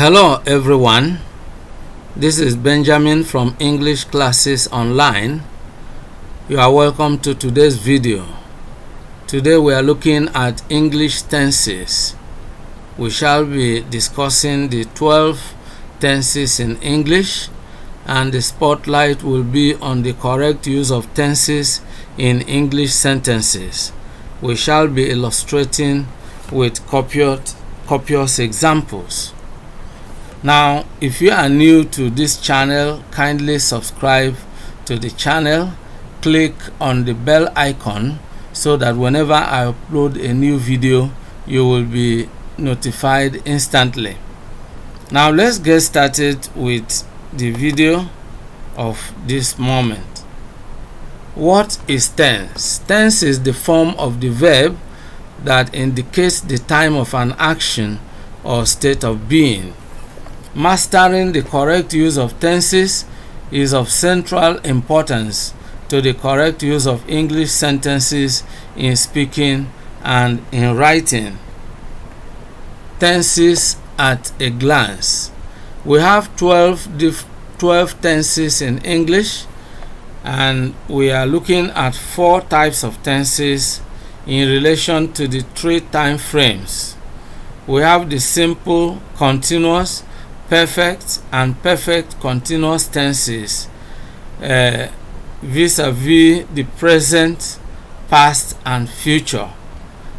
Hello everyone, this is Benjamin from English Classes Online. You are welcome to today's video. Today we are looking at English tenses. We shall be discussing the 12 tenses in English, and the spotlight will be on the correct use of tenses in English sentences. We shall be illustrating with copious examples. Now, if you are new to this channel, kindly subscribe to the channel. Click on the bell icon so that whenever I upload a new video, you will be notified instantly. Now, let's get started with the video of this moment. What is tense? Tense is the form of the verb that indicates the time of an action or state of being. Mastering the correct use of tenses is of central importance to the correct use of English sentences in speaking and in writing. Tenses at a glance. We have 12 tenses in English, and we are looking at 4 types of tenses in relation to the 3 time frames. We have the simple, continuous, perfect and perfect continuous tenses vis-a-vis the present, past and future.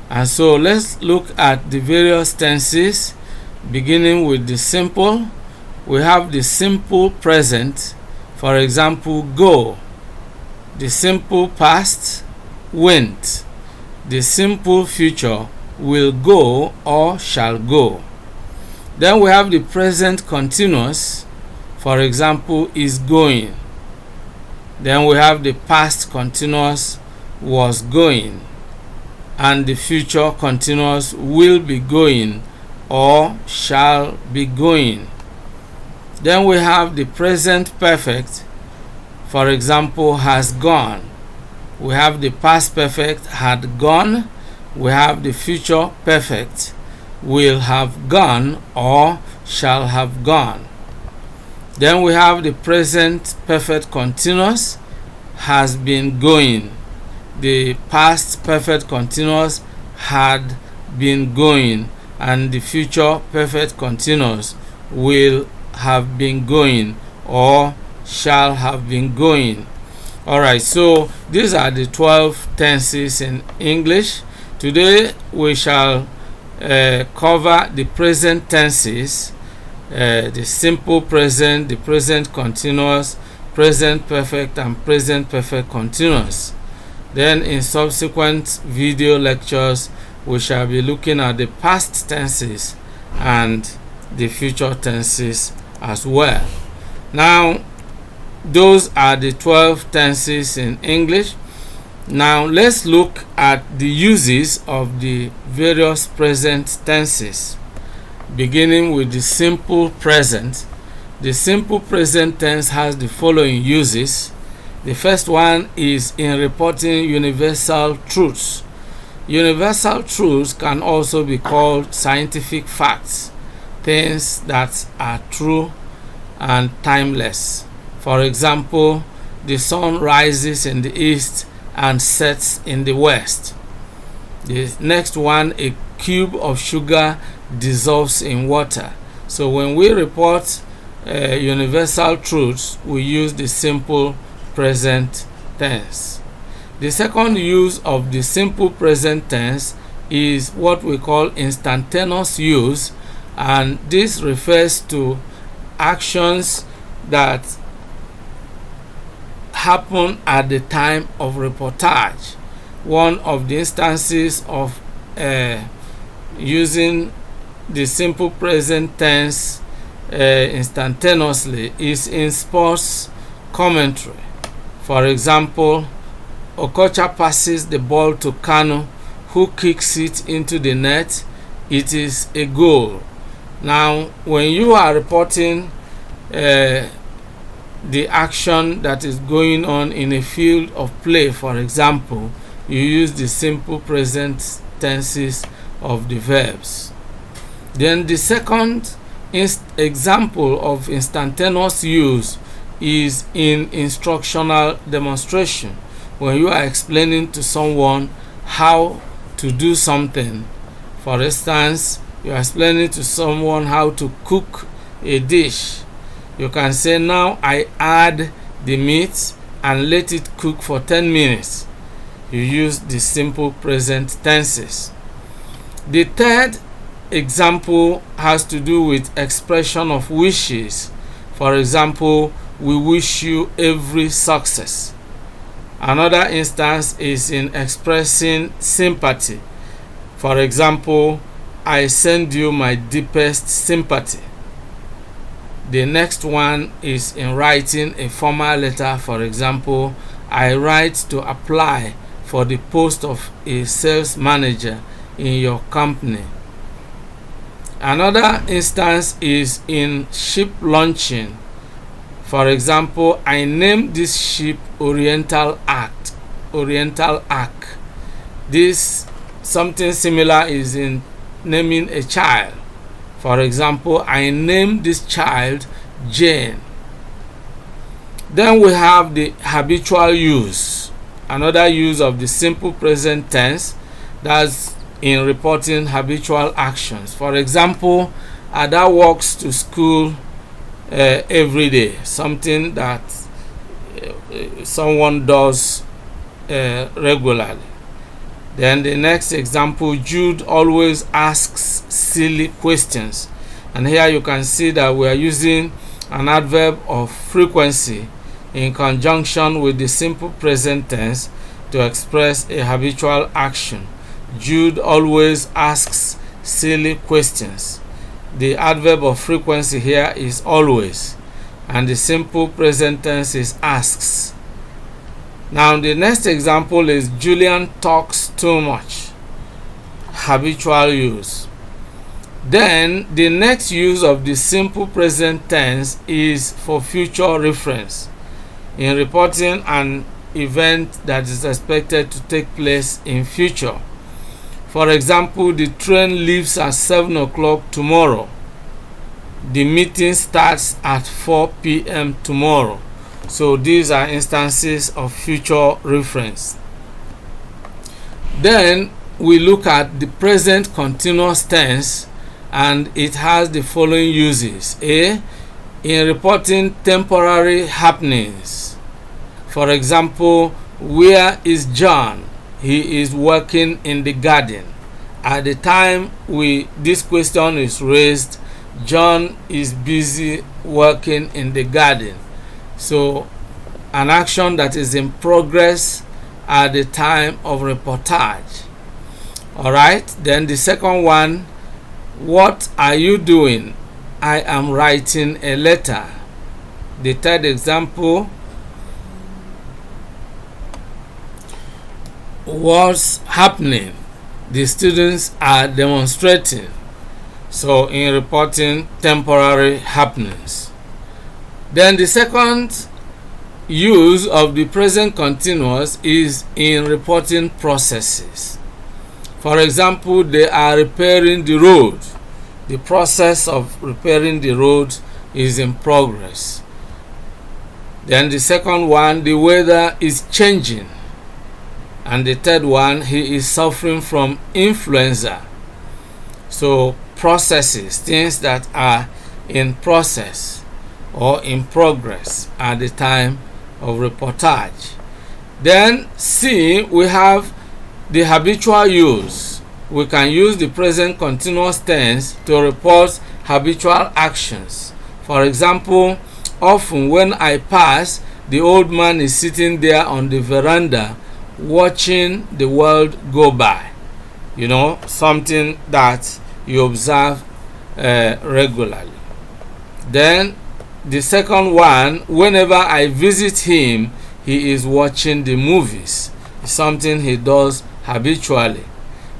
And so let's look at the various tenses, beginning with the simple. We have the simple present, for example, go. The simple past, went. The simple future, will go or shall go. Then we have the present continuous, for example, is going. Then we have the past continuous, was going. And the future continuous, will be going or shall be going. Then we have the present perfect, for example, has gone. We have the past perfect, had gone. We have the future perfect, will have gone or shall have gone. Then we have the present perfect continuous, has been going. The past perfect continuous, had been going. And the future perfect continuous, will have been going or shall have been going. Alright, so these are the 12 tenses in English. Today we shall cover the present tenses, the simple present, the present continuous, present perfect and present perfect continuous. Then in subsequent video lectures we shall be looking at the past tenses and the future tenses as well. Now, those are the 12 tenses in English. Now let's look at the uses of the various present tenses, beginning with the simple present. The simple present tense has the following uses. The first one is in reporting universal truths. Universal truths can also be called scientific facts, things that are true and timeless. For example, the sun rises in the east and sets in the west. The next one, a cube of sugar dissolves in water. So when we report universal truths, we use the simple present tense. The second use of the simple present tense is what we call instantaneous use, and this refers to actions that happen at the time of reportage. One of the instances of using the simple present tense instantaneously is in sports commentary. For example, Okocha passes the ball to Kanu, who kicks it into the net. It is a goal. Now, when you are reporting the action that is going on in a field of play, for example, you use the simple present tenses of the verbs. Then the second example of instantaneous use is in instructional demonstration, when you are explaining to someone how to do something. For instance, you are explaining to someone how to cook a dish. You can say, now I add the meat and let it cook for 10 minutes. You use the simple present tenses. The third example has to do with expression of wishes. For example, we wish you every success. Another instance is in expressing sympathy. For example, I send you my deepest sympathy. The next one is in writing a formal letter. For example, I write to apply for the post of a sales manager in your company. Another instance is in ship launching. For example, I named this ship Oriental Ark. This something similar is in naming a child. For example, I named this child Jane. Then we have the habitual use, another use of the simple present tense, that's in reporting habitual actions. For example, Ada walks to school every day, something that someone does regularly. Then the next example, Jude always asks silly questions. And here you can see that we are using an adverb of frequency in conjunction with the simple present tense to express a habitual action. Jude always asks silly questions. The adverb of frequency here is always, and the simple present tense is asks. Now the next example is Julian talks too much. Habitual use. Then the next use of the simple present tense is for future reference, in reporting an event that is expected to take place in future. For example, the train leaves at 7 o'clock tomorrow. The meeting starts at 4 p.m. tomorrow. So these are instances of future reference. Then we look at the present continuous tense, and it has the following uses. A. In reporting temporary happenings. For example, where is John? He is working in the garden. At the time this question is raised, John is busy working in the garden. So an action that is in progress at the time of reportage. Alright, then the second one, what are you doing? I am writing a letter. The third example, what's happening? The students are demonstrating. So in reporting temporary happenings. Then the second use of the present continuous is in reporting processes. For example, they are repairing the road. The process of repairing the road is in progress. Then the second one, the weather is changing. And the third one, he is suffering from influenza. So processes, things that are in process or in progress at the time of reportage. Then C, we have the habitual use. We can use the present continuous tense to report habitual actions. For example, often when I pass, the old man is sitting there on the veranda watching the world go by. You know, something that you observe regularly. Then the second one, whenever I visit him, he is watching the movies. It's something he does habitually.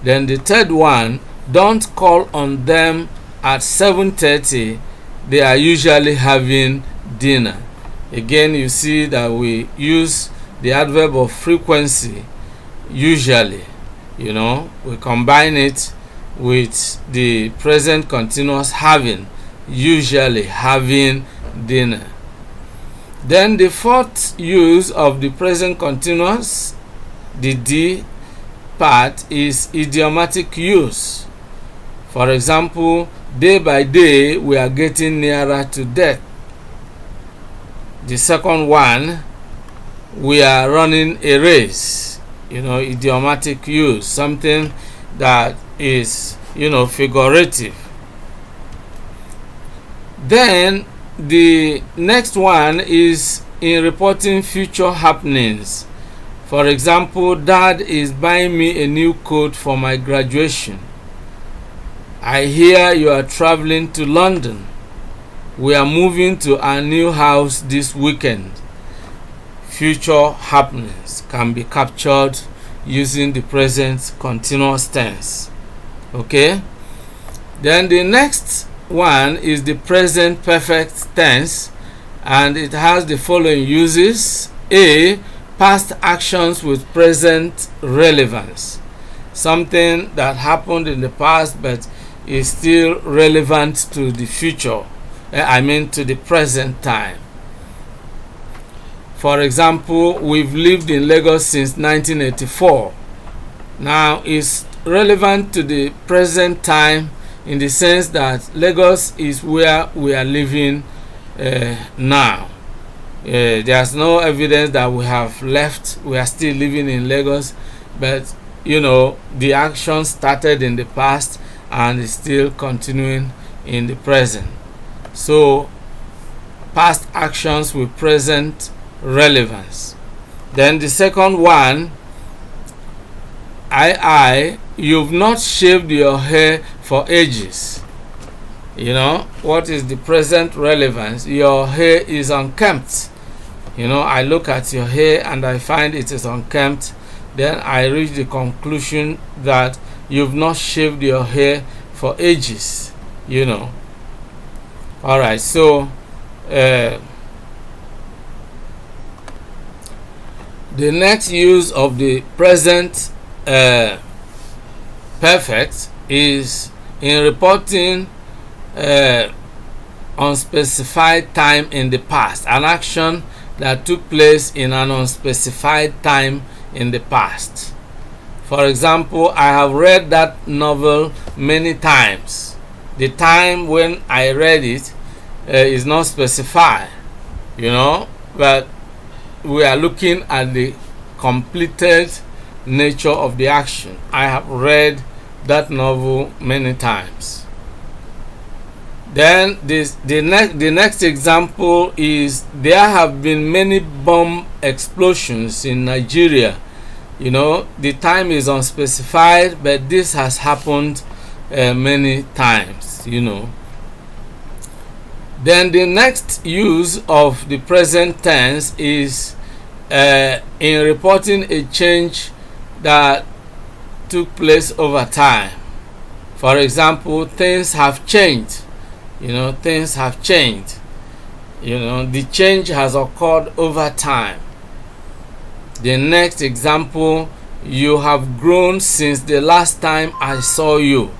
Then the third one, don't call on them at 7:30. They are usually having dinner. Again, you see that we use the adverb of frequency usually. You know, we combine it with the present continuous having usually having dinner. Then the fourth use of the present continuous, the D part, is idiomatic use. For example, day by day we are getting nearer to death. The second one, we are running a race. Idiomatic use, something that is, figurative. Then the next one is in reporting future happenings. For example, Dad is buying me a new coat for my graduation. I hear you are traveling to London. We are moving to our new house this weekend. Future happenings can be captured using the present continuous tense. Okay? Then the next one is the present perfect tense, and it has the following uses. A. Past actions with present relevance. Something that happened in the past but is still relevant to the future. To the present time. For example, we've lived in Lagos since 1984. Now, it's relevant to the present time in the sense that Lagos is where we are living now. There's no evidence that we have left. We are still living in Lagos, but the action started in the past and is still continuing in the present. So, past actions with present relevance. Then the second one, you've not shaved your hair for ages. What is the present relevance? Your hair is unkempt. I look at your hair and I find it is unkempt. Then I reach the conclusion that you've not shaved your hair for ages. Alright, so the next use of the present perfect is in reporting unspecified time in the past, an action that took place in an unspecified time in the past. For example, I have read that novel many times. The time when I read it is not specified, but we are looking at the completed nature of the action. I have read that novel many times. Then the next example is there have been many bomb explosions in Nigeria. The time is unspecified, but this has happened many times. Then the next use of the present tense is in reporting a change that took place over time. For example, things have changed. Things have changed. The change has occurred over time. The next example, you have grown since the last time I saw you.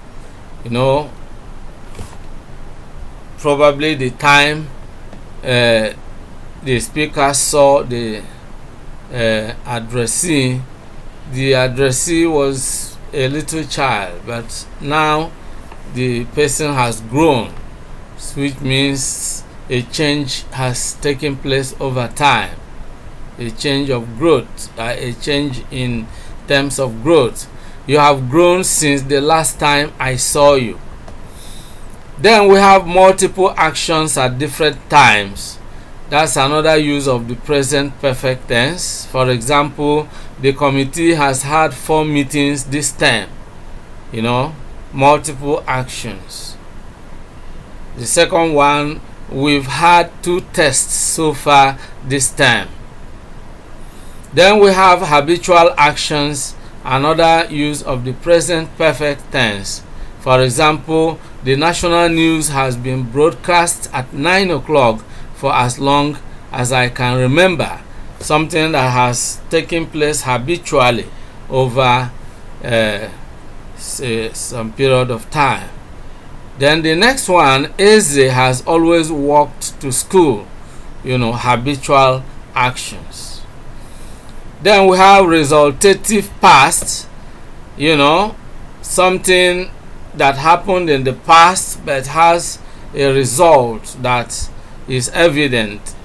Probably the time the speaker saw the addressee. The addressee was a little child, but now the person has grown, which means a change has taken place over time. A change of growth, a change in terms of growth. You have grown since the last time I saw you. Then we have multiple actions at different times. That's another use of the present perfect tense. For example, the committee has had 4 meetings this term. Multiple actions. The second one, we've had 2 tests so far this term. Then we have habitual actions, another use of the present perfect tense. For example, the national news has been broadcast at 9 o'clock for as long as I can remember. Something that has taken place habitually over some period of time. Then the next one, Eze has always walked to school. Habitual actions. Then we have resultative past, something that happened in the past but has a result that is evident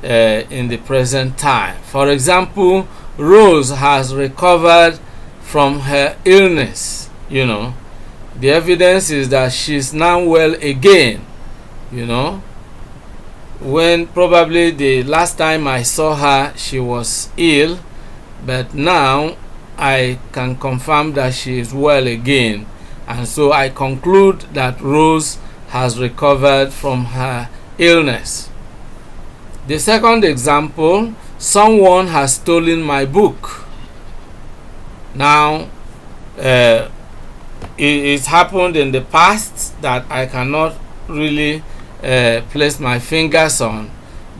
in the present time. For example, Rose has recovered from her illness. The evidence is that she's now well again. When probably the last time I saw her, she was ill, but now I can confirm that she is well again. And so I conclude that Rose has recovered from her illness. The second example, someone has stolen my book. Now, it happened in the past that I cannot really place my fingers on,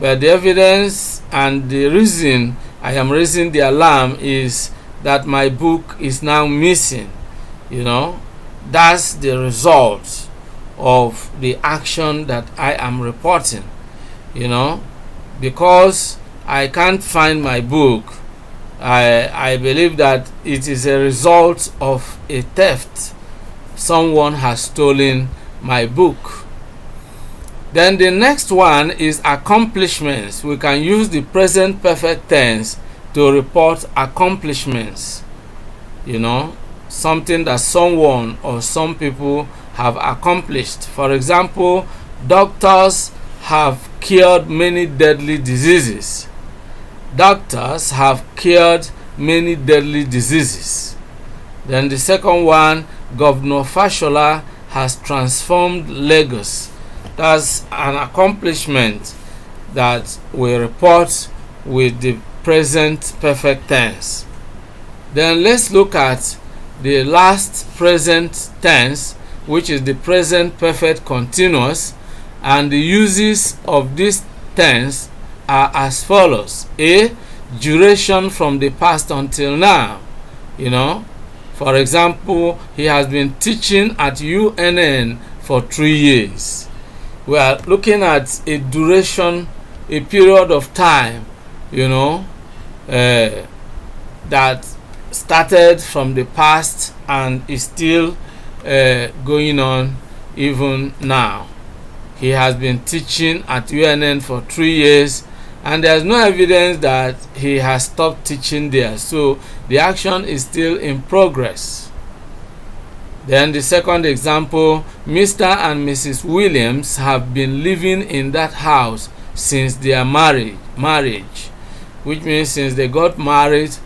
but the evidence and the reason I am raising the alarm is that my book is now missing. That's the result of the action that I am reporting. Because I can't find my book, I believe that it is a result of a theft. Someone has stolen my book. Then the next one is accomplishments. We can use the present perfect tense to report accomplishments. Something that someone or some people have accomplished. For example, doctors have cured many deadly diseases. Doctors have cured many deadly diseases. Then the second one, Governor Fashola has transformed Lagos. That's an accomplishment that we report with the present perfect tense. Then let's look at the last present tense, which is the present perfect continuous, and the uses of this tense are as follows. A, duration from the past until now. For example, he has been teaching at UNN for 3 years. We are looking at a duration, a period of time, that started from the past and is still going on even now. He has been teaching at UNN for 3 years, and there's no evidence that he has stopped teaching there. So the action is still in progress. Then the second example, Mr. and Mrs. Williams have been living in that house since their marriage, which means since they got married,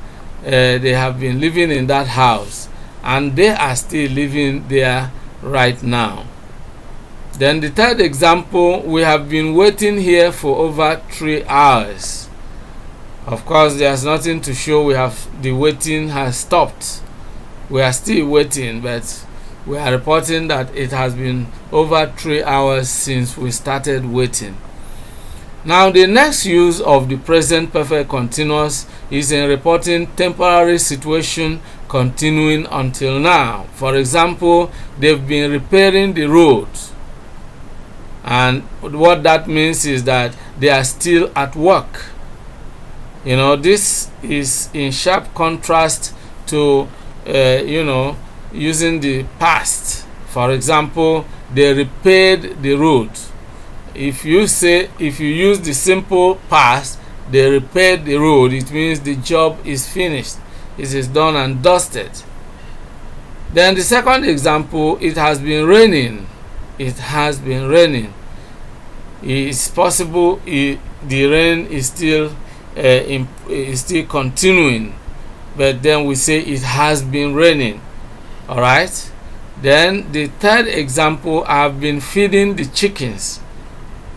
they have been living in that house, and they are still living there right now. Then the third example, we have been waiting here for over 3 hours. Of course, there's nothing to show the waiting has stopped. We are still waiting, but we are reporting that it has been over 3 hours since we started waiting. Now, the next use of the present perfect continuous is in reporting temporary situation continuing until now. For example, they've been repairing the road. And what that means is that they are still at work. This is in sharp contrast to, using the past. For example, they repaired the road. If you use the simple past, they repaired the road, it means the job is finished. It is done and dusted. Then the second example, it has been raining. It has been raining. It's possible the rain is still continuing, but then we say it has been raining. All right. Then the third example, I have been feeding the chickens.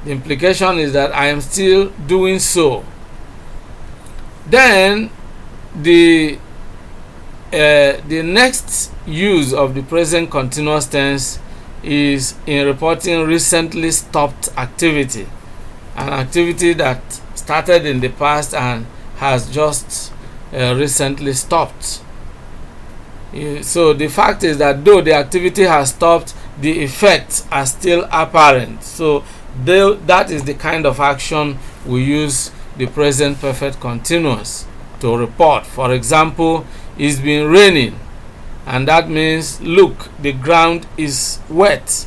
The implication is that I am still doing so. Then the next use of the present continuous tense is in reporting recently stopped activity, an activity that started in the past and has just recently stopped. So the fact is that though the activity has stopped, the effects are still apparent. So that is the kind of action we use the present perfect continuous to report. For example, it's been raining, and that means, look, the ground is wet.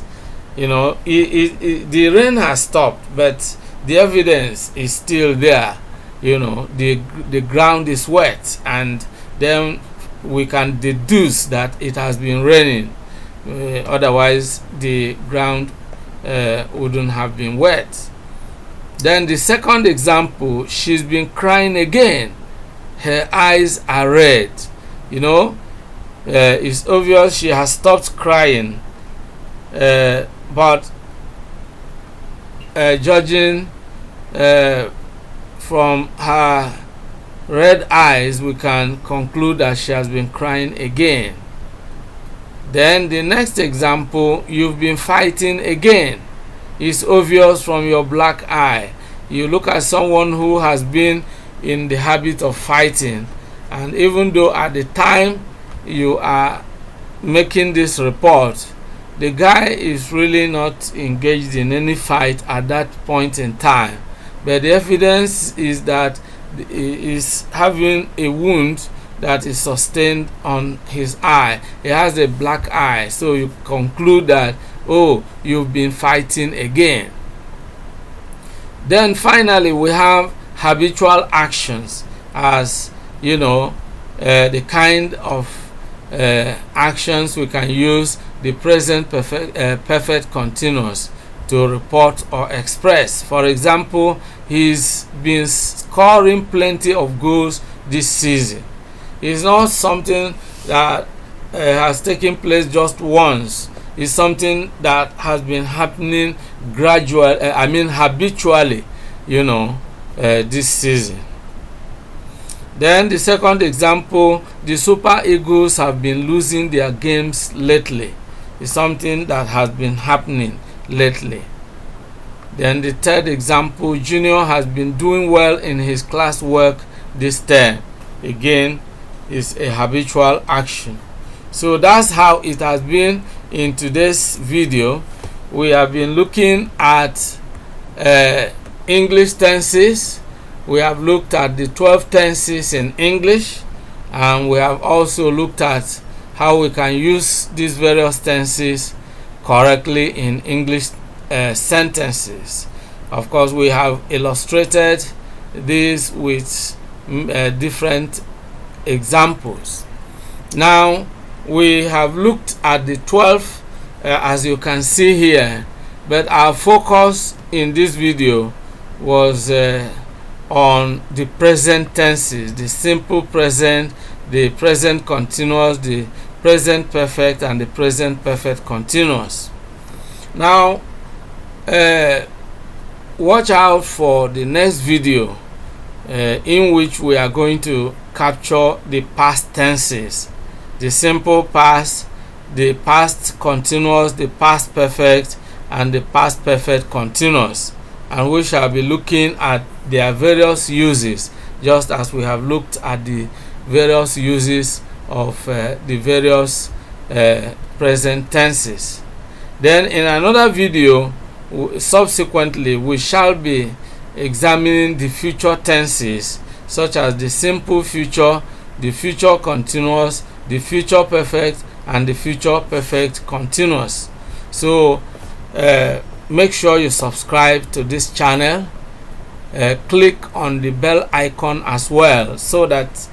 The rain has stopped, but the evidence is still there. The ground is wet, and then we can deduce that it has been raining. Otherwise, the ground wouldn't have been wet. Then the second example, she's been crying again. Her eyes are red. It's obvious she has stopped crying. But judging from her red eyes, we can conclude that she has been crying again. Then the next example, you've been fighting again. It's obvious from your black eye. You look at someone who has been in the habit of fighting, and even though at the time you are making this report, the guy is really not engaged in any fight at that point in time, but the evidence is that he is having a wound that is sustained on his eye. He has a black eye, so you conclude that, oh, you've been fighting again. Then finally, we have habitual actions as the kind of actions we can use the present perfect continuous to report or express. For example, he's been scoring plenty of goals this season. It's not something that has taken place just once. It's something that has been happening habitually, this season. Then the second example, the Super Eagles have been losing their games lately. It's something that has been happening lately. Then the third example, Junior has been doing well in his classwork this term. Again, is a habitual action. So that's how it has been in today's video. We have been looking at English tenses. We have looked at the 12 tenses in English, and we have also looked at how we can use these various tenses correctly in English sentences. Of course, we have illustrated this with different examples. Now we have looked at the 12 as you can see here, but our focus in this video was on the present tenses, the simple present, the present continuous, the present perfect, and the present perfect continuous. Now watch out for the next video in which we are going to capture the past tenses, the simple past, the past continuous, the past perfect, and the past perfect continuous, and we shall be looking at their various uses, just as we have looked at the various uses of the various present tenses. Then in another video subsequently, we shall be examining the future tenses, such as the simple future, the future continuous, the future perfect, and the future perfect continuous. So make sure you subscribe to this channel. Click on the bell icon as well, so that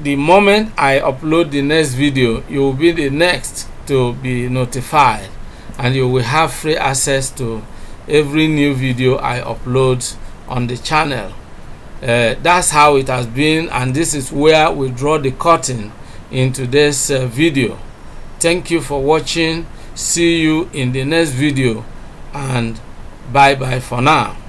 the moment I upload the next video, you will be the next to be notified, and you will have free access to every new video I upload on the channel. That's how it has been, and this is where we draw the curtain in today's video. Thank you for watching. See you in the next video, and bye bye for now.